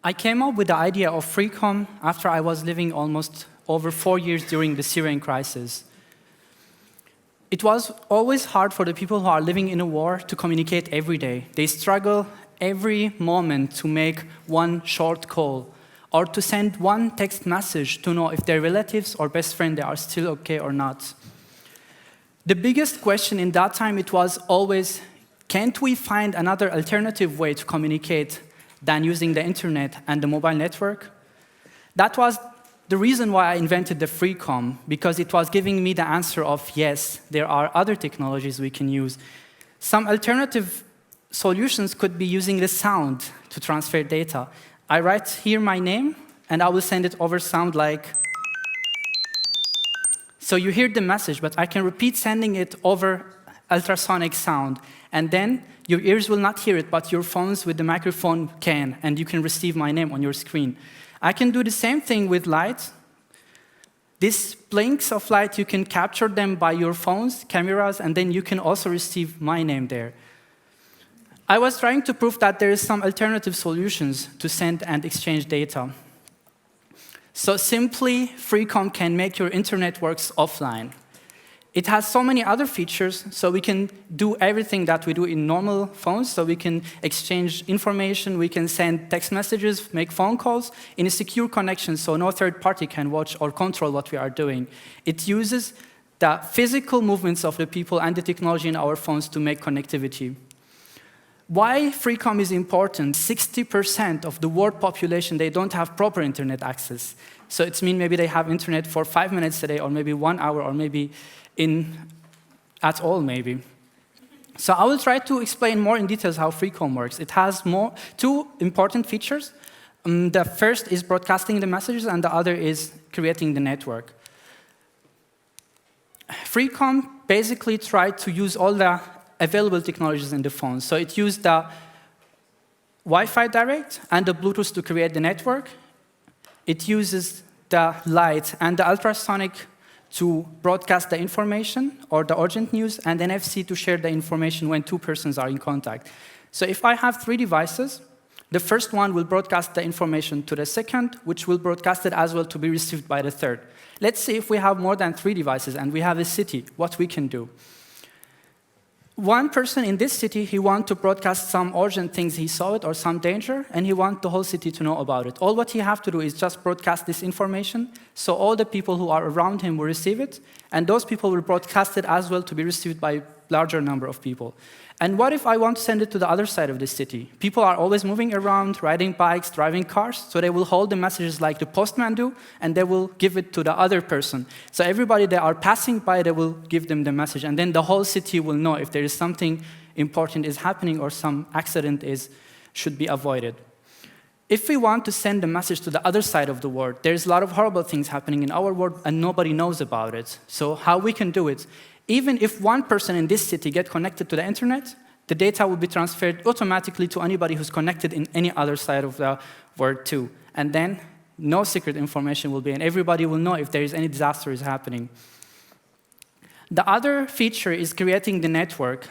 I came up with the idea of FreeCom after I was living almost over 4 years during the Syrian crisis. It was always hard for the people who are living in a war to communicate every day. They struggle every moment to make one short call or to send one text message to know if their relatives or best friend they are still okay or not. The biggest question in that time, it was always, can't we find another alternative way to communicate than using the internet and the mobile network? That was the reason why I invented the FreeCom, because it was giving me the answer of, yes, there are other technologies we can use. Some alternative solutions could be using the sound to transfer data. I write here my name, and I will send it over sound like. So you hear the message, but I can repeat sending it over ultrasonic sound. And then your ears will not hear it, but your phones with the microphone can, and you can receive my name on your screen. I can do the same thing with light. These blinks of light, you can capture them by your phones, cameras, and then you can also receive my name there. I was trying to prove that there is some alternative solutions to send and exchange data. So simply, FreeCom can make your internet works offline. It has so many other features, so we can do everything that we do in normal phones. So we can exchange information, we can send text messages, make phone calls in a secure connection, so no third party can watch or control what we are doing. It uses the physical movements of the people and the technology in our phones to make connectivity. Why FreeCom is important? 60% of the world population, they don't have proper internet access. So it means maybe they have internet for 5 minutes a day, or maybe 1 hour, or maybe at all, maybe. So I will try to explain more in details how FreeCom works. It has two important features. The first is broadcasting the messages, and the other is creating the network. FreeCom basically tried to use all the available technologies in the phone. So it used the Wi-Fi direct and the Bluetooth to create the network. It uses the light and the ultrasonic to broadcast the information or the urgent news, and NFC to share the information when two persons are in contact. So if I have 3 devices, the first one will broadcast the information to the second, which will broadcast it as well to be received by the third. Let's see if we have more than 3 devices and we have a city, what we can do. One person in this city, he wants to broadcast some urgent things he saw it or some danger, and he wants the whole city to know about it. All what he have to do is just broadcast this information, so all the people who are around him will receive it, and those people will broadcast it as well to be received by a larger number of people. And what if I want to send it to the other side of the city? People are always moving around, riding bikes, driving cars, so they will hold the messages like the postman do, and they will give it to the other person. So everybody that are passing by, they will give them the message, and then the whole city will know if there is something important is happening or some accident should be avoided. If we want to send the message to the other side of the world, there's a lot of horrible things happening in our world, and nobody knows about it. So how we can do it? Even if one person in this city gets connected to the internet, the data will be transferred automatically to anybody who's connected in any other side of the world too. And then no secret information will be, and everybody will know if there is any disaster is happening. The other feature is creating the network.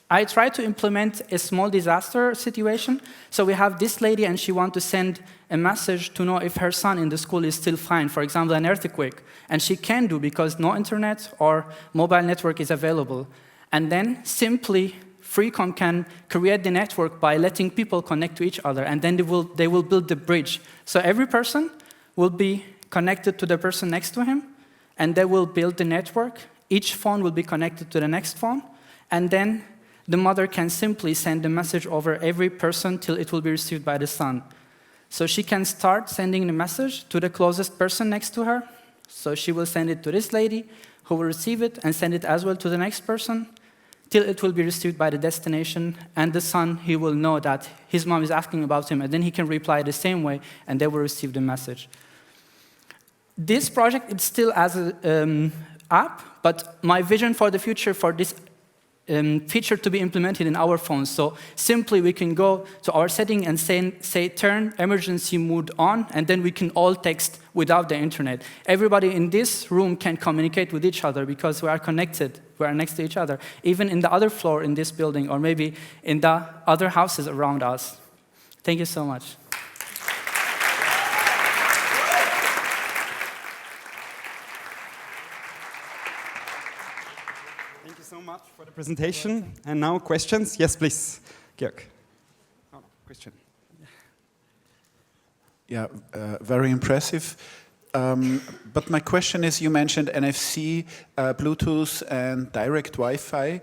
I tried to implement a small disaster situation. So we have this lady, and she wants to send a message to know if her son in the school is still fine, for example, an earthquake. And she can do because no internet or mobile network is available. And then simply, FreeCom can create the network by letting people connect to each other, and then they will build the bridge. So every person will be connected to the person next to him, and they will build the network. Each phone will be connected to the next phone, and then the mother can simply send the message over every person till it will be received by the son. So she can start sending the message to the closest person next to her. So she will send it to this lady, who will receive it and send it as well to the next person, till it will be received by the destination, and the son, he will know that his mom is asking about him, and then he can reply the same way, and they will receive the message. This project is still as an app, but my vision for the future for this feature to be implemented in our phones. So simply we can go to our setting and say turn emergency mode on, and then we can all text without the internet. Everybody in this room can communicate with each other because we are connected, we are next to each other, even in the other floor in this building, or maybe in the other houses around us. Thank you so much. presentation. And now questions. Yes, please. Georg. Oh, question. Yeah, very impressive. But my question is, you mentioned NFC, Bluetooth, and direct Wi-Fi.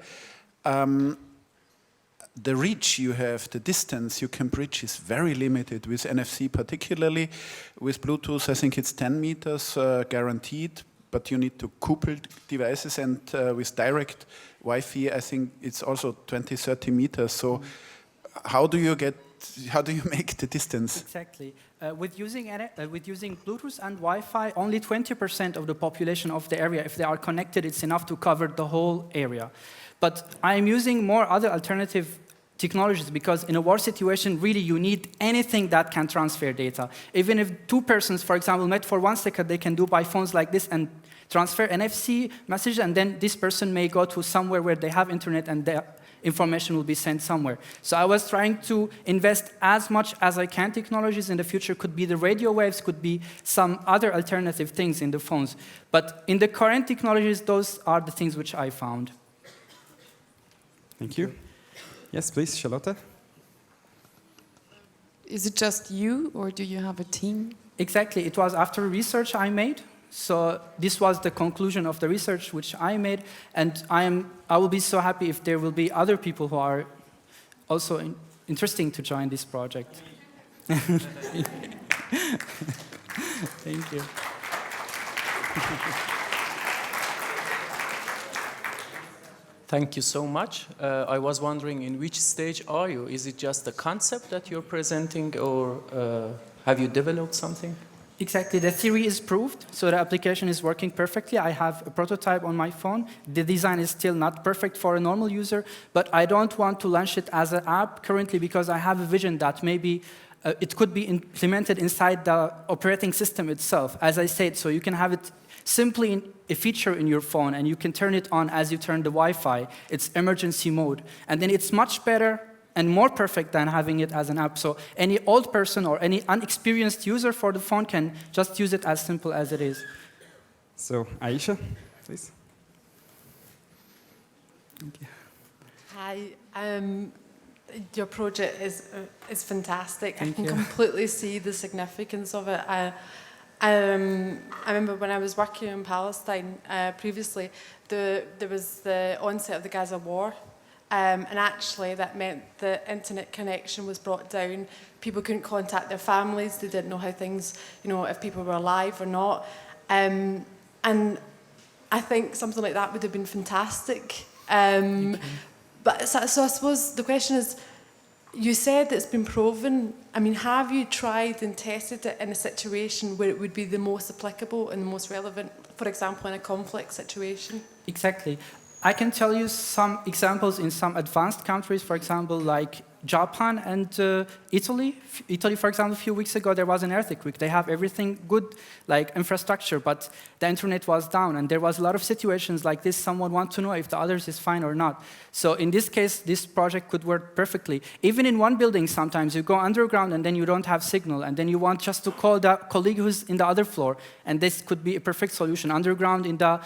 The reach you have, the distance you can bridge is very limited with NFC particularly. With Bluetooth, I think it's 10 meters guaranteed, but you need to couple devices, and with direct Wi-Fi, I think it's also 20, 30 meters. So how do you make the distance? Exactly. With using Bluetooth and Wi-Fi, only 20% of the population of the area, if they are connected, it's enough to cover the whole area. But I'm using more other alternative technologies because in a war situation, really you need anything that can transfer data. Even if two persons, for example, met for 1 second, they can do by phones like this and transfer NFC message, and then this person may go to somewhere where they have internet and their information will be sent somewhere. So I was trying to invest as much as I can technologies in the future. Could be the radio waves, could be some other alternative things in the phones. But in the current technologies, those are the things which I found. Thank you. Yes, please, Charlotte. Is it just you, or do you have a team? Exactly. It was after research I made. So this was the conclusion of the research which I made, and I will be so happy if there will be other people who are also interesting to join this project. Thank you. Thank you so much. I was wondering, in which stage are you? Is it just a concept that you're presenting, or have you developed something? Exactly. The theory is proved, so the application is working perfectly. I have a prototype on my phone. The design is still not perfect for a normal user, but I don't want to launch it as an app currently because I have a vision that maybe it could be implemented inside the operating system itself, as I said, so you can have it simply a feature in your phone, and you can turn it on as you turn the Wi-Fi. It's emergency mode. And then it's much better and more perfect than having it as an app. So any old person or any unexperienced user for the phone can just use it as simple as it is. So, Aisha, please. Thank you. Hi. Your project is fantastic. Thank I can you. completely see the significance of it. I remember when I was working in Palestine previously, there was the onset of the Gaza war. And actually, that meant the internet connection was brought down. People couldn't contact their families. They didn't know how things, if people were alive or not. And I think something like that would have been fantastic. But so I suppose the question is, you said it's been proven. I mean, have you tried and tested it in a situation where it would be the most applicable and the most relevant, for example, in a conflict situation? Exactly. I can tell you some examples in some advanced countries, for example, like Japan and Italy. Italy, for example, a few weeks ago, there was an earthquake. They have everything good, like infrastructure, but the internet was down. And there was a lot of situations like this. Someone wants to know if the others is fine or not. So in this case, this project could work perfectly. Even in one building, sometimes you go underground and then you don't have signal. And then you want just to call the colleague who's in the other floor. And this could be a perfect solution. Underground in the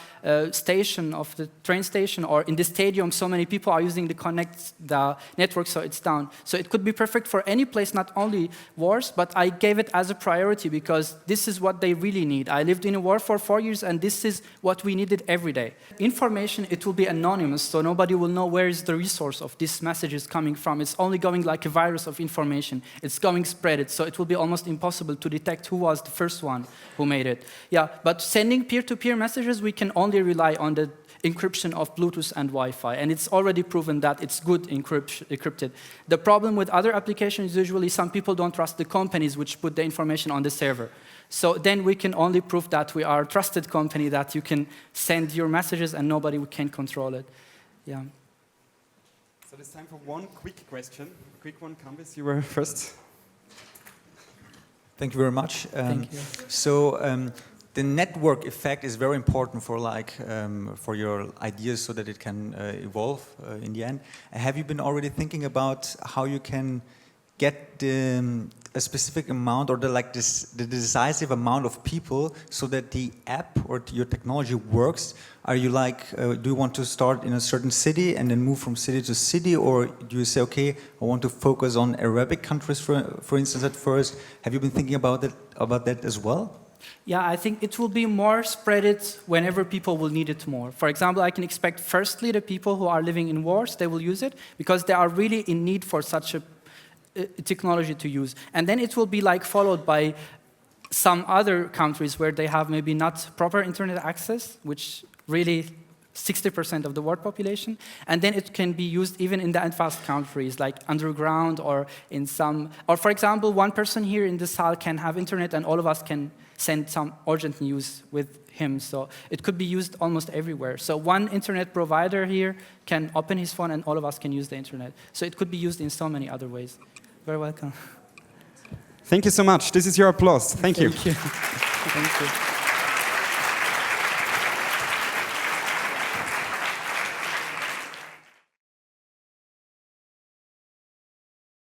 station of the train station or in the stadium, so many people are using the network, so it's down. So it could be perfect for any place, not only wars, but I gave it as a priority because this is what they really need. I lived in a war for 4 years, and this is what we needed every day. Information, it will be anonymous, so nobody will know where is the resource of this message is coming from. It's only going like a virus of information. It's going spread, so it will be almost impossible to detect who was the first one who made it. Yeah, but sending peer-to-peer messages, we can only rely on the encryption of Bluetooth and Wi-Fi, and it's already proven that it's good encrypted. The problem with other applications, usually some people don't trust the companies which put the information on the server. So then we can only prove that we are a trusted company, that you can send your messages and nobody can control it. Yeah. So there's time for one quick question. A quick one, Candice, you were first. Thank you very much. Thank you. So the network effect is very important for for your ideas so that it can evolve in the end. Have you been already thinking about how you can get a specific amount or the decisive amount of people so that the app or your technology works? Are you like, do you want to start in a certain city and then move from city to city, or do you say, okay, I want to focus on Arabic countries, for instance, at first? Have you been thinking about that as well? Yeah, I think it will be more spread whenever people will need it more. For example, I can expect firstly the people who are living in wars, they will use it because they are really in need for such a technology to use. And then it will be like followed by some other countries where they have maybe not proper internet access, which really 60% of the world population. And then it can be used even in the advanced countries, like underground or in some, or for example, one person here in this hall can have internet and all of us can send some urgent news with him. So it could be used almost everywhere. So one internet provider here can open his phone and all of us can use the internet. So it could be used in so many other ways. Very welcome. Thank you so much. This is your applause. Thank you. Thank you. Thank you.